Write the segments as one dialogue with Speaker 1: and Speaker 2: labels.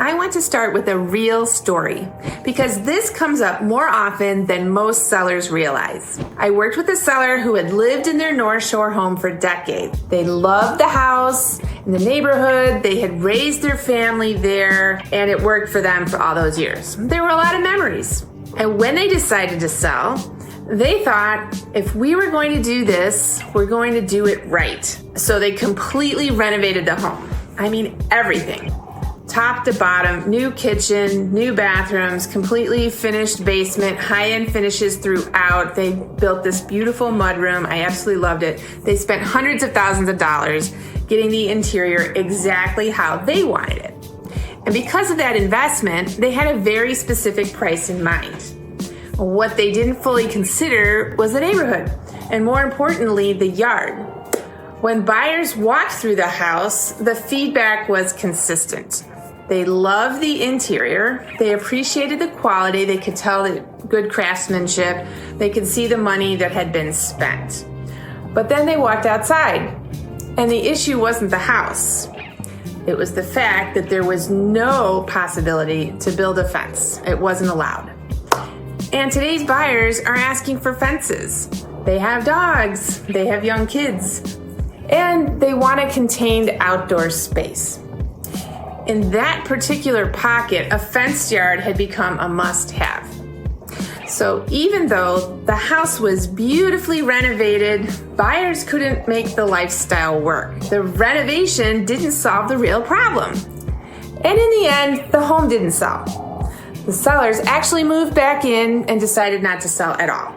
Speaker 1: I want to start with a real story because this comes up more often than most sellers realize. I worked with a seller who had lived in their North Shore home for decades. They loved the house and the neighborhood. They had raised their family there, and it worked for them for all those years. There were a lot of memories. And when they decided to sell, they thought, if we were going to do this, we're going to do it right. So they completely renovated the home. I mean, everything. Top to bottom, new kitchen, new bathrooms, completely finished basement, high-end finishes throughout. They built this beautiful mudroom. I absolutely loved it. They spent hundreds of thousands of dollars getting the interior exactly how they wanted it. And because of that investment, they had a very specific price in mind. What they didn't fully consider was the neighborhood, and more importantly, the yard. When buyers walked through the house, the feedback was consistent. They loved the interior, they appreciated the quality, they could tell the good craftsmanship, they could see the money that had been spent. But then they walked outside, and the issue wasn't the house. It was the fact that there was no possibility to build a fence. It wasn't allowed. And today's buyers are asking for fences. They have dogs, they have young kids, and they want a contained outdoor space. In that particular pocket, a fenced yard had become a must-have. So even though the house was beautifully renovated, buyers couldn't make the lifestyle work. The renovation didn't solve the real problem. And in the end, the home didn't sell. The sellers actually moved back in and decided not to sell at all.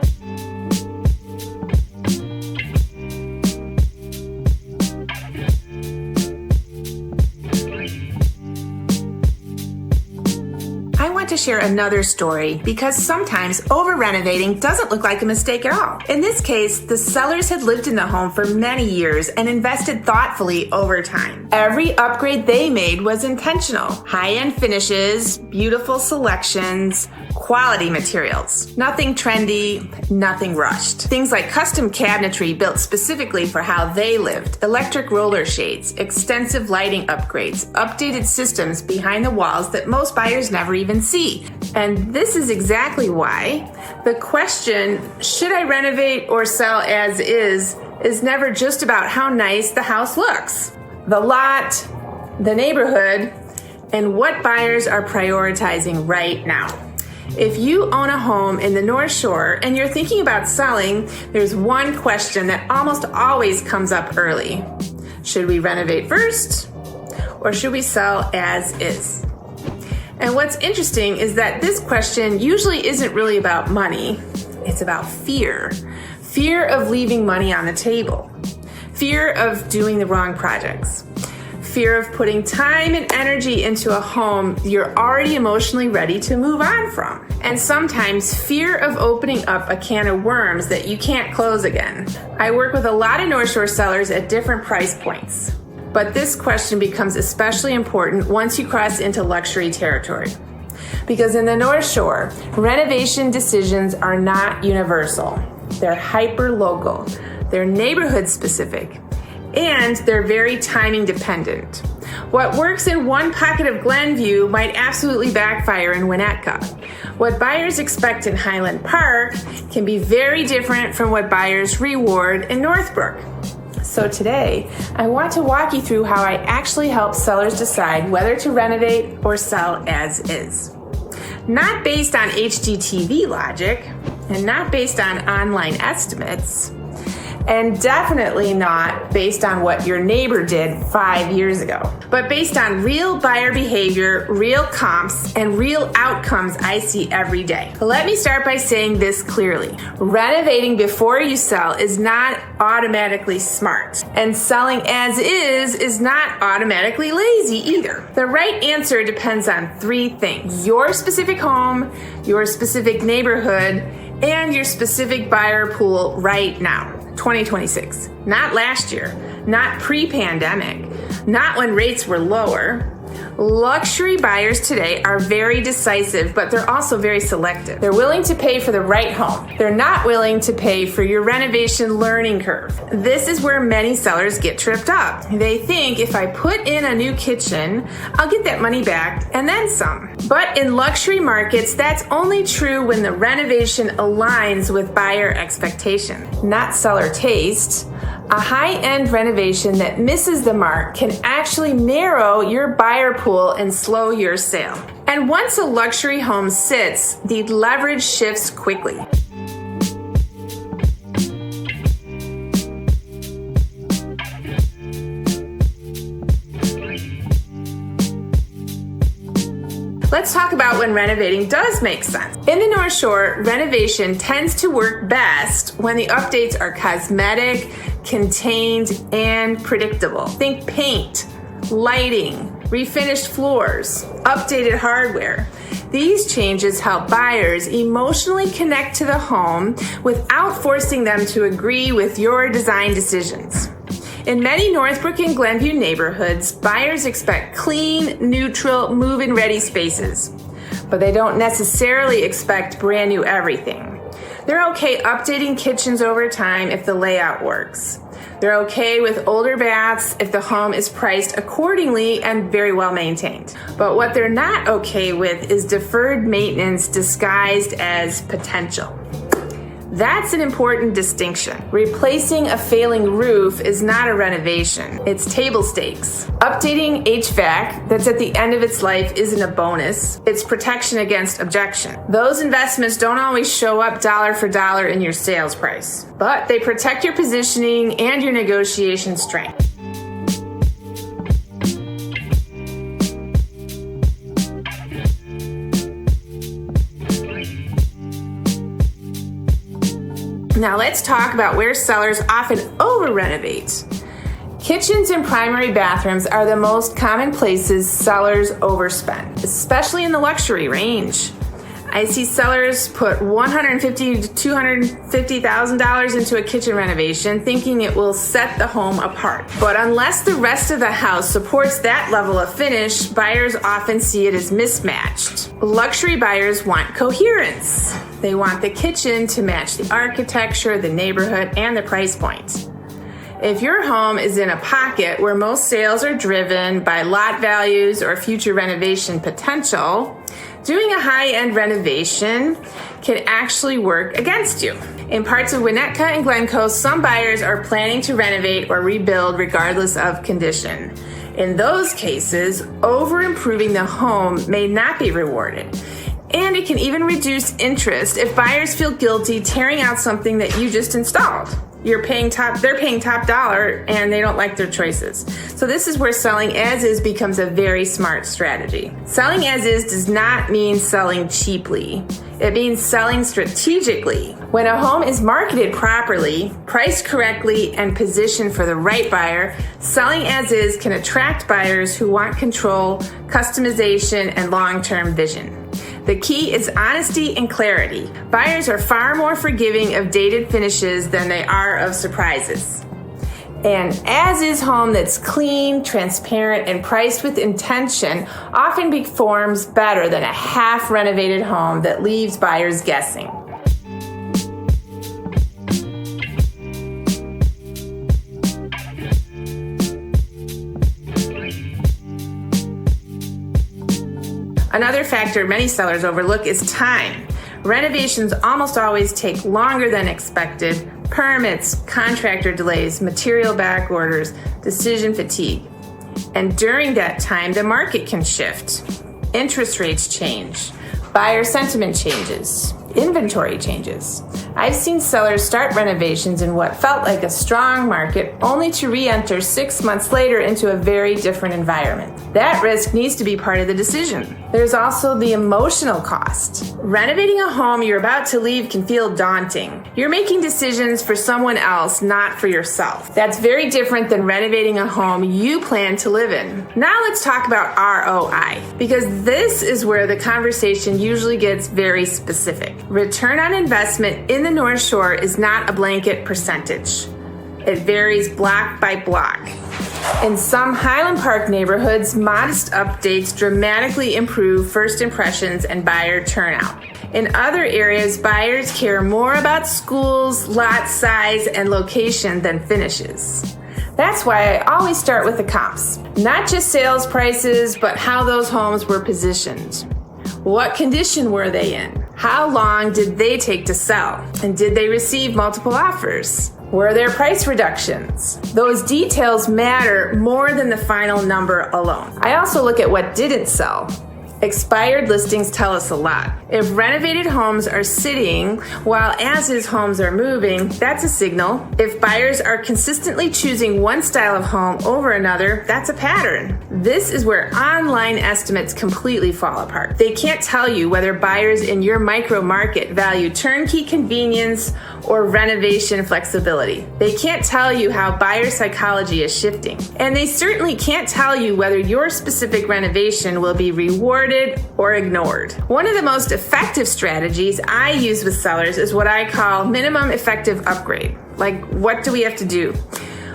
Speaker 1: I want to share another story because sometimes over-renovating doesn't look like a mistake at all. In this case, the sellers had lived in the home for many years and invested thoughtfully over time. Every upgrade they made was intentional. High-end finishes, beautiful selections, quality materials. Nothing trendy, nothing rushed. Things like custom cabinetry built specifically for how they lived, electric roller shades, extensive lighting upgrades, updated systems behind the walls that most buyers never even see. And this is exactly why the question, should I renovate or sell as is never just about how nice the house looks. The lot, the neighborhood, and what buyers are prioritizing right now. If you own a home in the North Shore and you're thinking about selling, there's one question that almost always comes up early. Should we renovate first, or should we sell as is? And what's interesting is that this question usually isn't really about money. It's about fear. Fear of leaving money on the table. Fear of doing the wrong projects. Fear of putting time and energy into a home you're already emotionally ready to move on from. And sometimes fear of opening up a can of worms that you can't close again. I work with a lot of North Shore sellers at different price points. But this question becomes especially important once you cross into luxury territory. Because in the North Shore, renovation decisions are not universal. They're hyper-local. They're neighborhood-specific. And they're very timing dependent. What works in one pocket of Glenview might absolutely backfire in Winnetka. What buyers expect in Highland Park can be very different from what buyers reward in Northbrook. So today, I want to walk you through how I actually help sellers decide whether to renovate or sell as is. Not based on HGTV logic, and not based on online estimates, and definitely not based on what your neighbor did 5 years ago, but based on real buyer behavior, real comps, and real outcomes I see every day. Let me start by saying this clearly. Renovating before you sell is not automatically smart, and selling as is not automatically lazy either. The right answer depends on three things: your specific home, your specific neighborhood, and your specific buyer pool right now. 2026, not last year, not pre-pandemic, not when rates were lower, Luxury buyers today are very decisive, but they're also very selective. They're willing to pay for the right home. They're not willing to pay for your renovation learning curve. This is where many sellers get tripped up. They think if I put in a new kitchen, I'll get that money back and then some. But in luxury markets, that's only true when the renovation aligns with buyer expectation, not seller taste. A high-end renovation that misses the mark can actually narrow your buyer pool and slow your sale. And once a luxury home sits, the leverage shifts quickly. Let's talk about when renovating does make sense. In the North Shore, renovation tends to work best when the updates are cosmetic, contained, and predictable. Think paint, lighting, refinished floors, updated hardware. These changes help buyers emotionally connect to the home without forcing them to agree with your design decisions. In many Northbrook and Glenview neighborhoods, buyers expect clean, neutral, move-in ready spaces, but they don't necessarily expect brand new everything. They're okay updating kitchens over time if the layout works. They're okay with older baths if the home is priced accordingly and very well maintained. But what they're not okay with is deferred maintenance disguised as potential. That's an important distinction. Replacing a failing roof is not a renovation. It's table stakes. Updating HVAC that's at the end of its life isn't a bonus. It's protection against objection. Those investments don't always show up dollar for dollar in your sales price, but they protect your positioning and your negotiation strength. Now let's talk about where sellers often over-renovate. Kitchens and primary bathrooms are the most common places sellers overspend, especially in the luxury range. I see sellers put $150,000 to $250,000 into a kitchen renovation thinking it will set the home apart. But unless the rest of the house supports that level of finish, buyers often see it as mismatched. Luxury buyers want coherence. They want the kitchen to match the architecture, the neighborhood, and the price point. If your home is in a pocket where most sales are driven by lot values or future renovation potential, doing a high-end renovation can actually work against you. In parts of Winnetka and Glencoe, some buyers are planning to renovate or rebuild regardless of condition. In those cases, over-improving the home may not be rewarded. And it can even reduce interest if buyers feel guilty tearing out something that you just installed. They're paying top dollar and they don't like their choices. So this is where selling as is becomes a very smart strategy. Selling as is does not mean selling cheaply. It means selling strategically. When a home is marketed properly, priced correctly, and positioned for the right buyer, selling as is can attract buyers who want control, customization, and long-term vision. The key is honesty and clarity. Buyers are far more forgiving of dated finishes than they are of surprises. An as-is home that's clean, transparent, and priced with intention often performs better than a half-renovated home that leaves buyers guessing. Another factor many sellers overlook is time. Renovations almost always take longer than expected. Permits, contractor delays, material back orders, decision fatigue. And during that time, the market can shift. Interest rates change. Buyer sentiment changes. Inventory changes. I've seen sellers start renovations in what felt like a strong market only to re-enter 6 months later into a very different environment. That risk needs to be part of the decision. There's also the emotional cost. Renovating a home you're about to leave can feel daunting. You're making decisions for someone else, not for yourself. That's very different than renovating a home you plan to live in. Now let's talk about ROI, because this is where the conversation usually gets very specific. Return on investment in the North Shore is not a blanket percentage. It varies block by block. In some Highland Park neighborhoods, modest updates dramatically improve first impressions and buyer turnout. In other areas, buyers care more about schools, lot size, and location than finishes. That's why I always start with the comps. Not just sales prices, but how those homes were positioned. What condition were they in? How long did they take to sell? And did they receive multiple offers? Were there price reductions? Those details matter more than the final number alone. I also look at what didn't sell. Expired listings tell us a lot. If renovated homes are sitting while as-is homes are moving, that's a signal. If buyers are consistently choosing one style of home over another, that's a pattern. This is where online estimates completely fall apart. They can't tell you whether buyers in your micro market value turnkey convenience or renovation flexibility. They can't tell you how buyer psychology is shifting. And they certainly can't tell you whether your specific renovation will be rewarded or ignored. One of the most effective strategies I use with sellers is what I call minimum effective upgrade. Like, what do we have to do?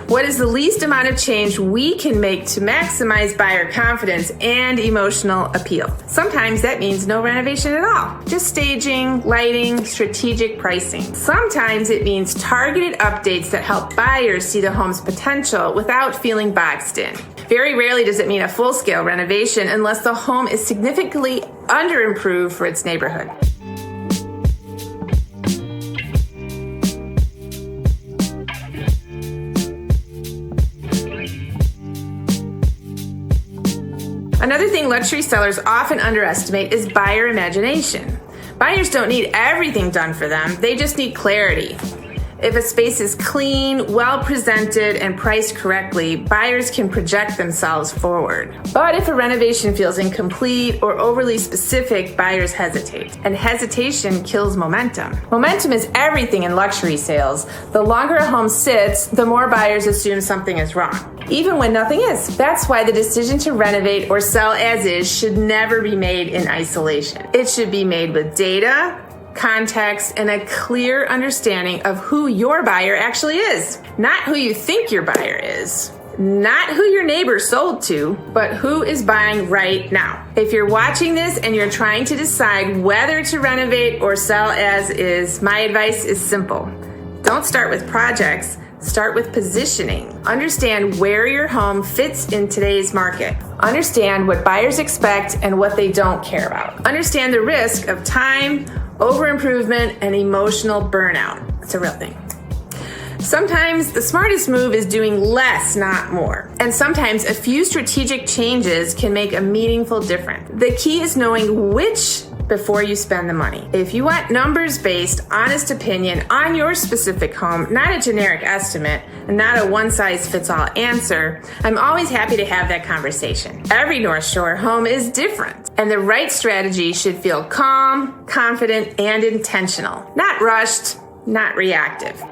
Speaker 1: What is the least amount of change we can make to maximize buyer confidence and emotional appeal? Sometimes that means no renovation at all, just staging, lighting, strategic pricing. Sometimes it means targeted updates that help buyers see the home's potential without feeling boxed in. Very rarely does it mean a full-scale renovation unless the home is significantly under-improved for its neighborhood. Another thing luxury sellers often underestimate is buyer imagination. Buyers don't need everything done for them, they just need clarity. If a space is clean, well presented, and priced correctly, buyers can project themselves forward. But if a renovation feels incomplete or overly specific, buyers hesitate. And hesitation kills momentum. Momentum is everything in luxury sales. The longer a home sits, the more buyers assume something is wrong, even when nothing is. That's why the decision to renovate or sell as is should never be made in isolation. It should be made with data, context, and a clear understanding of who your buyer actually is. Not who you think your buyer is. Not who your neighbor sold to, but who is buying right now. If you're watching this and you're trying to decide whether to renovate or sell as is, my advice is simple. Don't start with projects. Start with positioning. Understand where your home fits in today's market. Understand what buyers expect and what they don't care about. Understand the risk of time, over-improvement, and emotional burnout. It's a real thing. Sometimes the smartest move is doing less, not more. And sometimes a few strategic changes can make a meaningful difference. The key is knowing which before you spend the money. If you want numbers-based, honest opinion on your specific home, not a generic estimate, and not a one-size-fits-all answer, I'm always happy to have that conversation. Every North Shore home is different, and the right strategy should feel calm, confident, and intentional. Not rushed, not reactive.